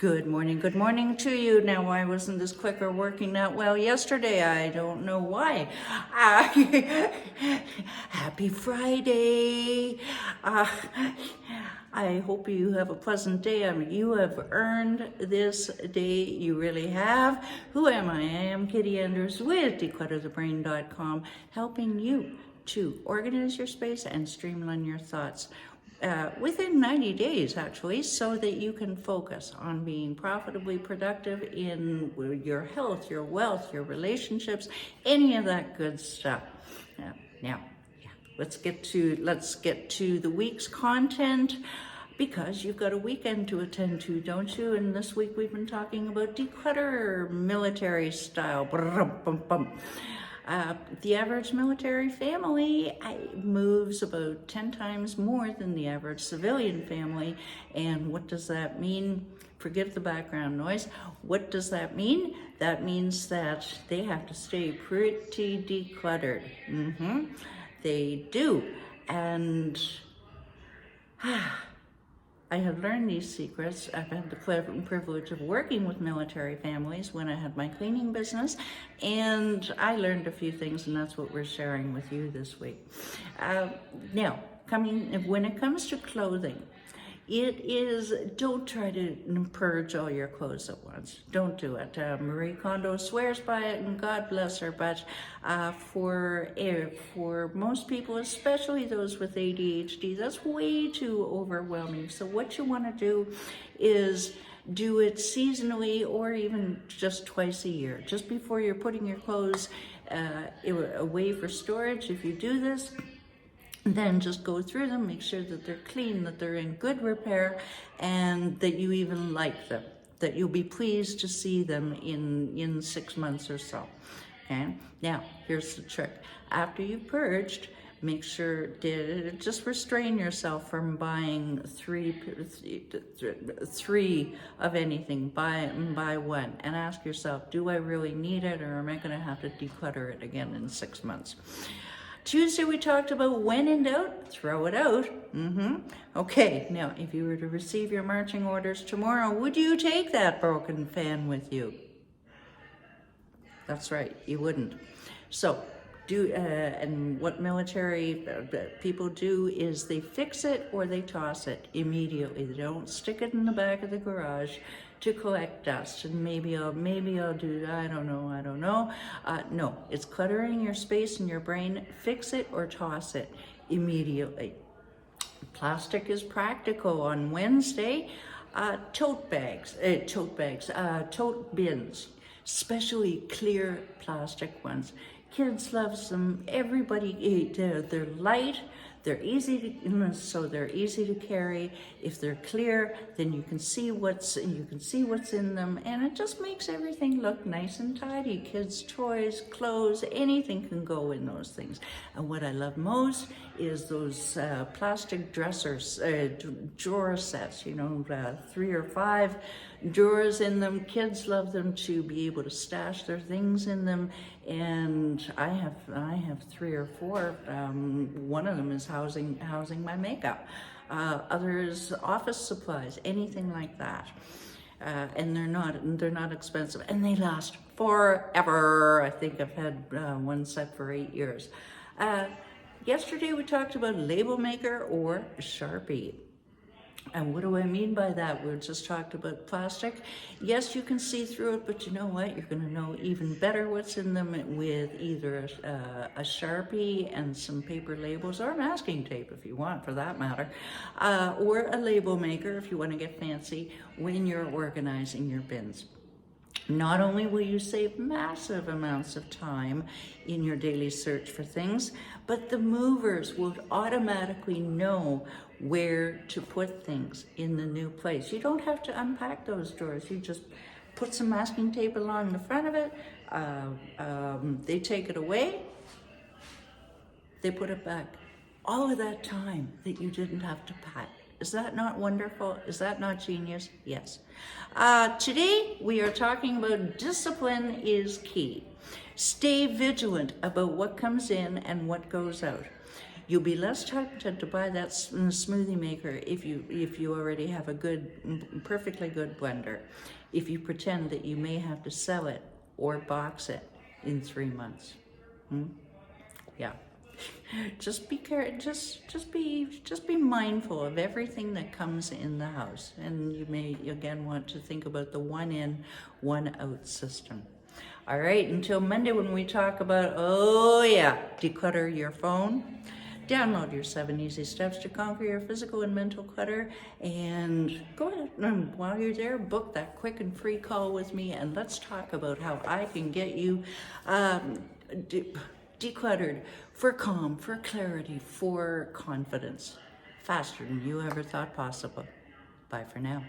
Good morning to you. Now, why wasn't this clicker working that well yesterday? I don't know why. Happy Friday. I hope you have a pleasant day. You have earned this day. You really have. Who am I? I am Kitti Anders with declutterthebrain.com, helping you to organize your space and streamline your thoughts. Within 90 days, actually, so that you can focus on being profitably productive in your health, your wealth, your relationships, any of that good stuff. Now, let's get to the week's content, because you've got a weekend to attend to, don't you? And this week we've been talking about declutter, military style. The average military family moves about 10 times more than the average civilian family. And what does that mean? Forget the background noise. What does that mean? That means that they have to stay pretty decluttered. They do. And I have learned these secrets. I've had the privilege of working with military families when I had my cleaning business, and I learned a few things, and that's what we're sharing with you this week. Now, when it comes to clothing, don't try to purge all your clothes at once. Don't do it. Marie Kondo swears by it, and God bless her, but for most people, especially those with ADHD, that's way too overwhelming. So what you want to do is do it seasonally, or even just twice a year, just before you're putting your clothes away for storage. If you do this, then just go through them, make sure that they're clean, that they're in good repair, and that you even like them, that you'll be pleased to see them in 6 months or so. Okay, now here's the trick. After you've purged, make sure to just restrain yourself from buying three of anything. Buy one, and ask yourself, do I really need it, or am I going to have to declutter it again in 6 months? Tuesday, we talked about when in doubt, throw it out. Okay, now, if you were to receive your marching orders tomorrow, would you take that broken fan with you? That's right, you wouldn't. So, and what military people do is they fix it or they toss it immediately. They don't stick it in the back of the garage to collect dust, and maybe I'll do that. I don't know. No, it's cluttering your space and your brain. Fix it or toss it immediately. Plastic is practical. On Wednesday, tote bins, especially clear plastic ones. Kids love them. Everybody, they're light. They're easy to carry. If they're clear, then you can see what's in them, and it just makes everything look nice and tidy. Kids' toys, clothes, anything can go in those things. And what I love most is those plastic dressers, drawer sets. 3 or 5 drawers in them. Kids love them to be able to stash their things in them, and I have 3 or 4. One of them is housing my makeup. Others, office supplies, anything like that. And they're not expensive, and they last forever. I think I've had one set for 8 years. Yesterday we talked about label maker or Sharpie. And what do I mean by that? We just talked about plastic. Yes, you can see through it, but you know what? You're going to know even better what's in them with either a Sharpie and some paper labels, or masking tape if you want, for that matter, or a label maker if you want to get fancy when you're organizing your bins. Not only will you save massive amounts of time in your daily search for things, but the movers will automatically know where to put things in the new place. You don't have to unpack those drawers. You just put some masking tape along the front of it. They take it away. They put it back. All of that time that you didn't have to pack. Is that not wonderful? Is that not genius? Yes. Today, we are talking about discipline is key. Stay vigilant about what comes in and what goes out. You'll be less tempted to buy that smoothie maker if you already have a good, perfectly good blender. If you pretend that you may have to sell it or box it in 3 months. Yeah. Just be just be mindful of everything that comes in the house, and you may again want to think about the one in, one out system. All right, until Monday when we talk about, oh yeah, declutter your phone. Download your 7 easy steps to conquer your physical and mental clutter, and go ahead and while you're there, book that quick and free call with me, and let's talk about how I can get you decluttered for calm, for clarity, for confidence, faster than you ever thought possible. Bye for now.